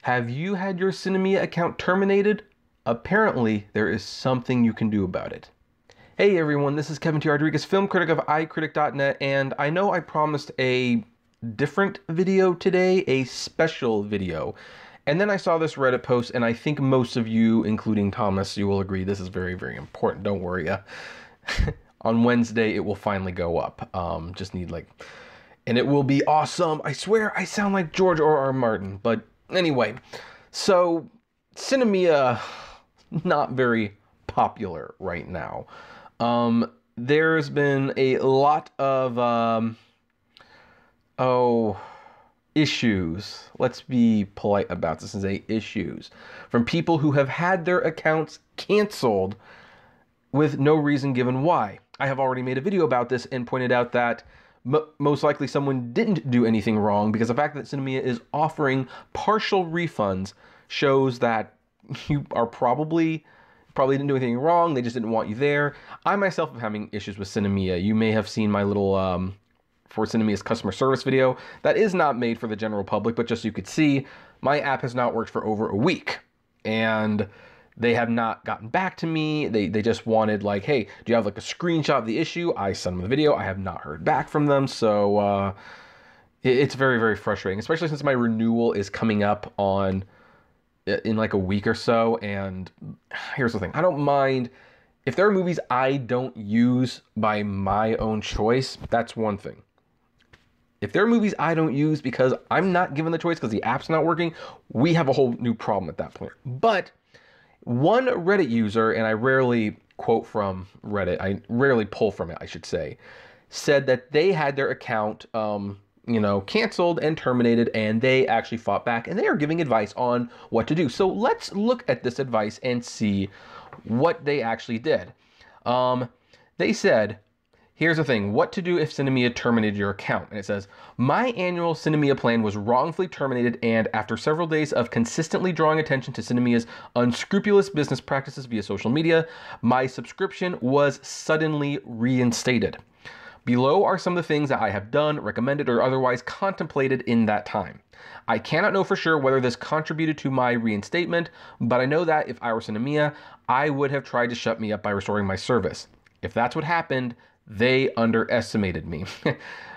Have you had your Sinemia account terminated? Apparently, there is something you can do about it. Hey everyone, this is Kevin T. Rodriguez, film critic of iCritic.net, and I know I promised a different video today, a special video. And then I saw this Reddit post, and I think most of you, including Thomas, you will agree this is very, very important. Don't worry. On Wednesday, it will finally go up. And it will be awesome. I swear I sound like George R.R. Martin, but anyway, so Sinemia, not very popular right now. There's been a lot of, issues. Let's be polite about this and say issues from people who have had their accounts canceled with no reason given why. I have already made a video about this and pointed out that most likely someone didn't do anything wrong, because the fact that Sinemia is offering partial refunds shows that you are probably didn't do anything wrong. They just didn't want you there. I myself am having issues with Sinemia. You may have seen my little for Sinemia's customer service video. That is not made for the general public, but just so you could see, my app has not worked for over a week. And they have not gotten back to me. They just wanted like, hey, do you have like a screenshot of the issue? I sent them the video. I have not heard back from them. So it's very, very frustrating, especially since my renewal is coming up in like a week or so. And here's the thing. I don't mind if there are movies I don't use by my own choice. That's one thing. If there are movies I don't use because I'm not given the choice because the app's not working, we have a whole new problem at that point. But one Reddit user, and I rarely quote from Reddit, I rarely pull from it, I should say, said that they had their account, canceled and terminated, and they actually fought back, and they are giving advice on what to do. So let's look at this advice and see what they actually did. They said, here's the thing, what to do if Sinemia terminated your account. And it says, my annual Sinemia plan was wrongfully terminated, and after several days of consistently drawing attention to Sinemia's unscrupulous business practices via social media, my subscription was suddenly reinstated. Below are some of the things that I have done, recommended, or otherwise contemplated in that time. I cannot know for sure whether this contributed to my reinstatement, but I know that if I were Sinemia, I would have tried to shut me up by restoring my service. If that's what happened, they underestimated me.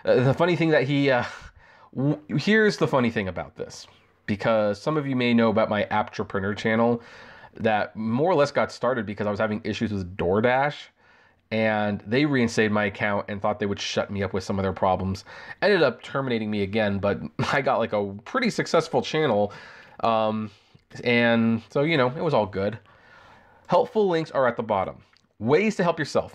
The funny thing that here's the funny thing about this, because some of you may know about my Apptrepreneur channel that more or less got started because I was having issues with DoorDash, and they reinstated my account and thought they would shut me up with some of their problems. Ended up terminating me again, but I got like a pretty successful channel. And so, it was all good. Helpful links are at the bottom. Ways to help yourself.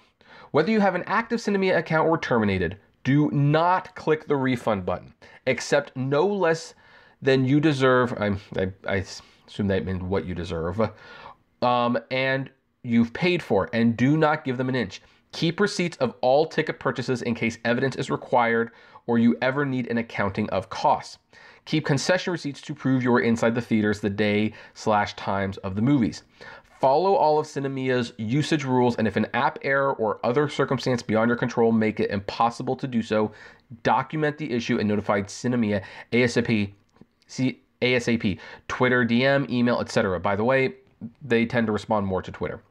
Whether you have an active Sinemia account or terminated, do not click the refund button. Accept no less than you deserve. I assume that means what you deserve. And you've paid for, and do not give them an inch. Keep receipts of all ticket purchases in case evidence is required or you ever need an accounting of costs. Keep concession receipts to prove you were inside the theaters the day/times of the movies. Follow all of Sinemia's usage rules, and if an app error or other circumstance beyond your control make it impossible to do so, document the issue and notify Sinemia ASAP, Twitter, DM, email, etc. By the way, they tend to respond more to Twitter.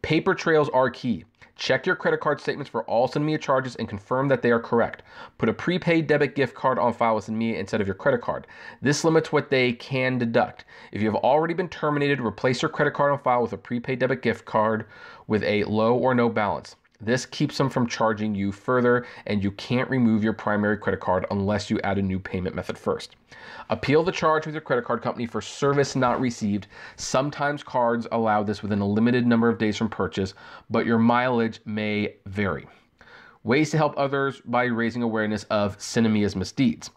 Paper trails are key. Check your credit card statements for all Sinemia charges and confirm that they are correct. Put a prepaid debit gift card on file with Sinemia instead of your credit card. This limits what they can deduct. If you have already been terminated, replace your credit card on file with a prepaid debit gift card with a low or no balance. This keeps them from charging you further, and you can't remove your primary credit card unless you add a new payment method first. Appeal the charge with your credit card company for service not received. Sometimes cards allow this within a limited number of days from purchase, but your mileage may vary. Ways to help others by raising awareness of Sinemia's misdeeds.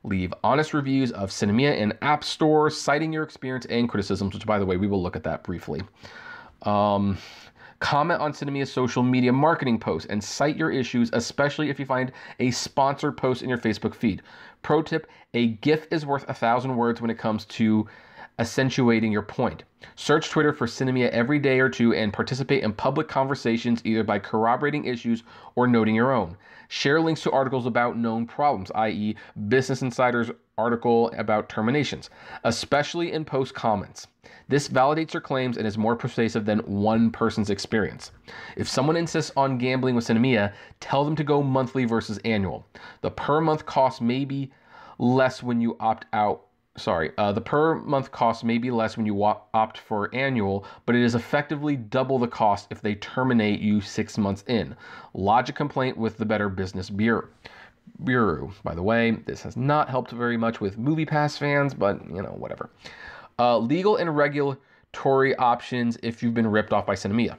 Leave honest reviews of Sinemia in app stores, citing your experience and criticisms, which, by the way, we will look at that briefly. Comment on Sinemia's social media marketing posts and cite your issues, especially if you find a sponsored post in your Facebook feed. Pro tip, a GIF is worth 1,000 words when it comes to accentuating your point. Search Twitter for Sinemia every day or two and participate in public conversations either by corroborating issues or noting your own. Share links to articles about known problems, i.e. Business Insider's article about terminations, especially in post comments. This validates your claims and is more persuasive than one person's experience. If someone insists on gambling with Sinemia, tell them to go monthly versus annual. The per month cost may be less when you opt out. The per month cost may be less when you opt for annual, but it is effectively double the cost if they terminate you 6 months in. Lodge a complaint with the Better Business Bureau. By the way, this has not helped very much with MoviePass fans, but whatever. Legal and regulatory options if you've been ripped off by Sinemia.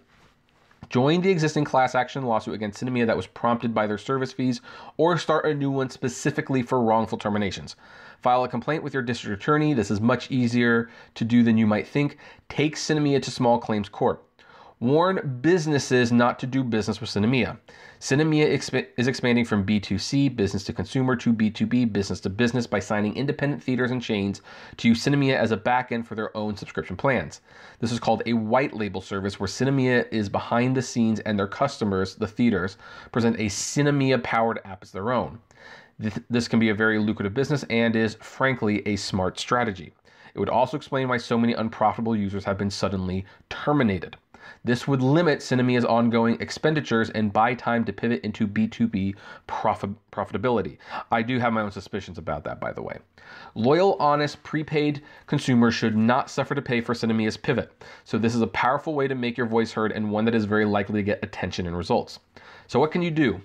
Join the existing class action lawsuit against Sinemia that was prompted by their service fees, or start a new one specifically for wrongful terminations. File a complaint with your district attorney. This is much easier to do than you might think. Take Sinemia to small claims court. Warn businesses not to do business with Sinemia. Sinemia is expanding from B2C, business to consumer, to B2B, business to business, by signing independent theaters and chains to use Sinemia as a backend for their own subscription plans. This is called a white label service, where Sinemia is behind the scenes and their customers, the theaters, present a Sinemia-powered app as their own. This can be a very lucrative business and is, frankly, a smart strategy. It would also explain why so many unprofitable users have been suddenly terminated. This would limit Sinemia's ongoing expenditures and buy time to pivot into B2B profitability. I do have my own suspicions about that, by the way. Loyal, honest, prepaid consumers should not suffer to pay for Sinemia's pivot. So this is a powerful way to make your voice heard, and one that is very likely to get attention and results. So what can you do?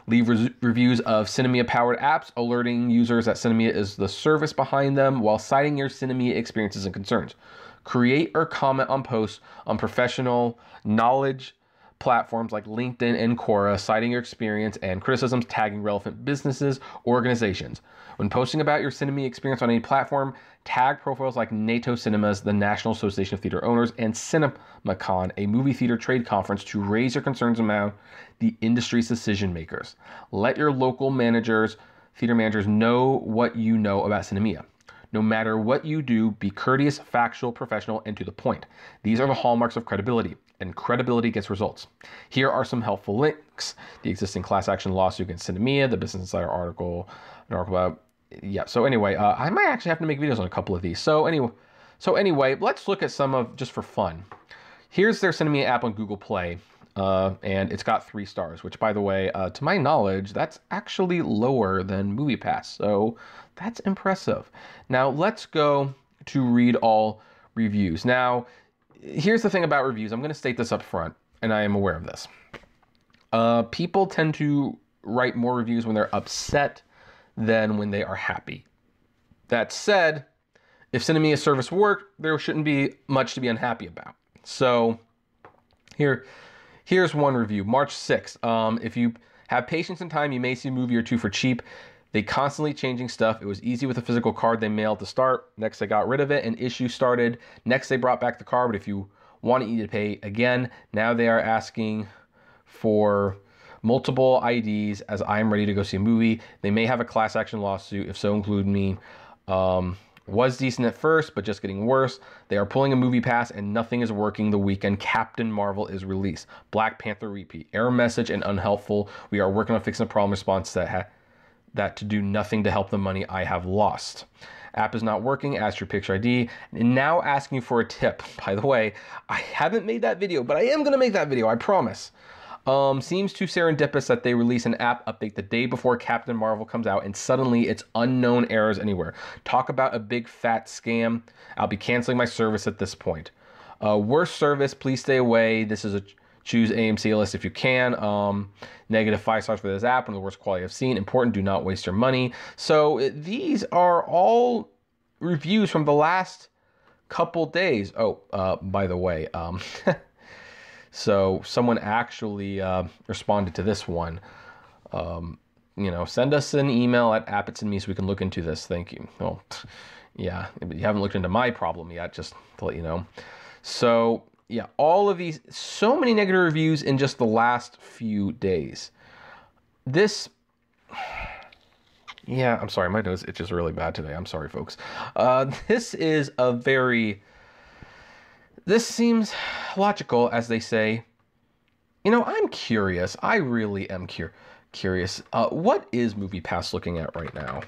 Leave reviews of Sinemia-powered apps, alerting users that Sinemia is the service behind them while citing your Sinemia experiences and concerns. Create or comment on posts on professional knowledge platforms like LinkedIn and Quora, citing your experience and criticisms, tagging relevant businesses, organizations. When posting about your Sinemia experience on any platform, tag profiles like NATO Cinemas, the National Association of Theater Owners, and CinemaCon, a movie theater trade conference, to raise your concerns about the industry's decision makers. Let your local theater managers know what you know about Sinemia. No matter what you do, be courteous, factual, professional, and to the point. These are the hallmarks of credibility, and credibility gets results. Here are some helpful links: the existing class action lawsuit against Sinemia, the Business Insider article, an article about, So anyway, I might actually have to make videos on a couple of these. So anyway, let's look at some of, just for fun. Here's their Sinemia app on Google Play, and it's got 3 stars, which, by the way, to my knowledge, that's actually lower than MoviePass. So that's impressive. Now let's go to read all reviews. Now, here's the thing about reviews. I'm going to state this up front, and I am aware of this. People tend to write more reviews when they're upset than when they are happy. That said, if Sinemia's service worked, there shouldn't be much to be unhappy about. So here's one review. March 6th. If you have patience and time, you may see a movie or two for cheap. They constantly changing stuff. It was easy with a physical card they mailed to start. Next, they got rid of it and issues started. Next, they brought back the card, but if you want it, you need to pay again. Now they are asking for multiple IDs as I am ready to go see a movie. They may have a class action lawsuit, if so, include me. Was decent at first, but just getting worse. They are pulling a MoviePass and nothing is working the weekend Captain Marvel is released. Black Panther repeat. Error message and unhelpful. We are working on fixing a problem response that to do nothing to help the money I have lost. App is not working. Ask your picture ID. And now asking you for a tip. By the way, I haven't made that video, but I am going to make that video, I promise. Seems too serendipitous that they release an app update the day before Captain Marvel comes out and suddenly it's unknown errors anywhere. Talk about a big fat scam. I'll be canceling my service at this point. Worst service, please stay away. This is a choose AMC list if you can. Negative 5 stars for this app, one of the worst quality I've seen. Important, do not waste your money. So these are all reviews from the last couple days. Oh, by the way, so someone actually responded to this one. Send us an email at @appitsandme so we can look into this. Thank you. Well, yeah, but you haven't looked into my problem yet, just to let you know. So yeah, all of these, so many negative reviews in just the last few days. This, yeah, I'm sorry, my nose itches really bad today. I'm sorry, folks. This seems logical, as they say. I'm curious. I really am curious. What is MoviePass looking at right now?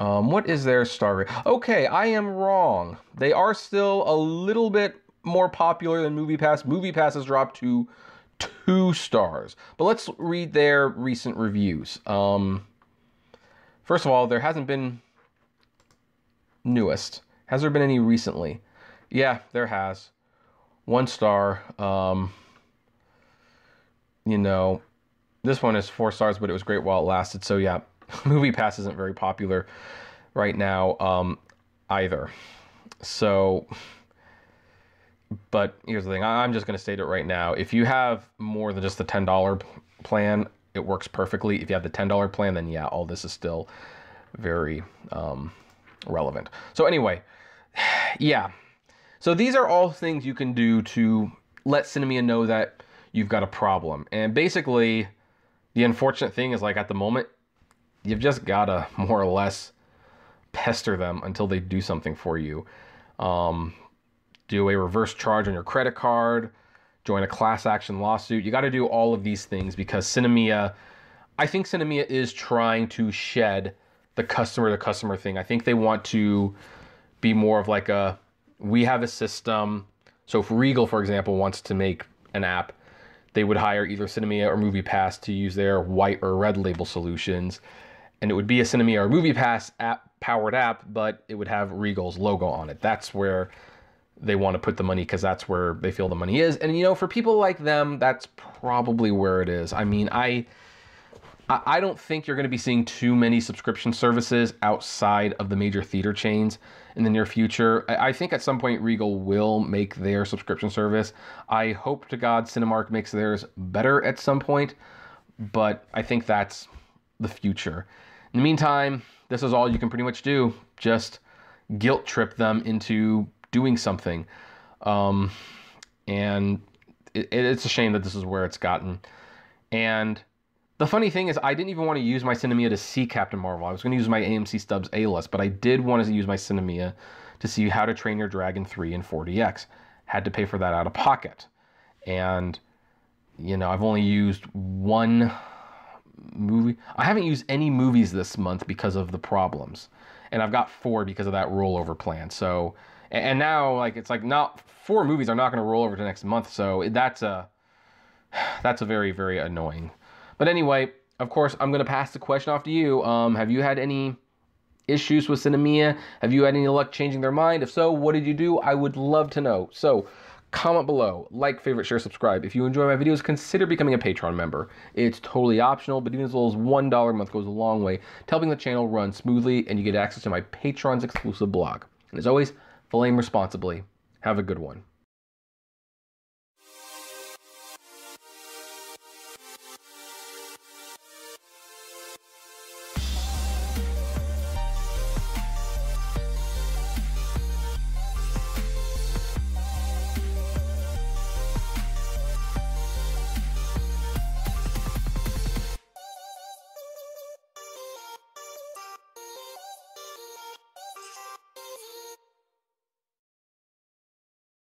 What is their star rate? Okay, I am wrong. They are still a little bit more popular than MoviePass. MoviePass has dropped to 2 stars. But let's read their recent reviews. First of all, there hasn't been newest. Has there been any recently? Yeah, there has. 1 star. You know, this one is 4 stars, but it was great while it lasted. So yeah, MoviePass isn't very popular right now either. So, but here's the thing. I'm just going to state it right now. If you have more than just the $10 plan, it works perfectly. If you have the $10 plan, then yeah, all this is still very relevant. So anyway, yeah. So these are all things you can do to let Sinemia know that you've got a problem. And basically, the unfortunate thing is, like, at the moment, you've just got to more or less pester them until they do something for you. Do a reverse charge on your credit card, join a class action lawsuit. You got to do all of these things because Sinemia, I think Sinemia is trying to shed the customer thing. I think they want to be more of like a, we have a system. So if Regal, for example, wants to make an app, they would hire either Sinemia or MoviePass to use their white or red label solutions. And it would be a Sinemia or MoviePass powered app, but it would have Regal's logo on it. That's where they want to put the money because that's where they feel the money is. And, you know, for people like them, that's probably where it is. I mean, I don't think you're going to be seeing too many subscription services outside of the major theater chains in the near future. I think at some point Regal will make their subscription service. I hope to God Cinemark makes theirs better at some point, but I think that's the future. In the meantime, this is all you can pretty much do. Just guilt trip them into doing something. And it's a shame that this is where it's gotten. And the funny thing is, I didn't even want to use my Sinemia to see Captain Marvel. I was going to use my AMC Stubs A-List, but I did want to use my Sinemia to see How to Train Your Dragon 3 and 4DX. Had to pay for that out of pocket. And, you know, I've only used 1 movie. I haven't used any movies this month because of the problems. And I've got 4 because of that rollover plan. So, and now, like, it's like, not 4 movies are not going to roll over to next month. So that's a very, very annoying. But anyway, of course, I'm going to pass the question off to you. Have you had any issues with Sinemia? Have you had any luck changing their mind? If so, what did you do? I would love to know. So comment below, like, favorite, share, subscribe. If you enjoy my videos, consider becoming a Patreon member. It's totally optional, but even as little as $1 a month goes a long way to helping the channel run smoothly, and you get access to my Patreon's exclusive blog. And as always, flame responsibly. Have a good one.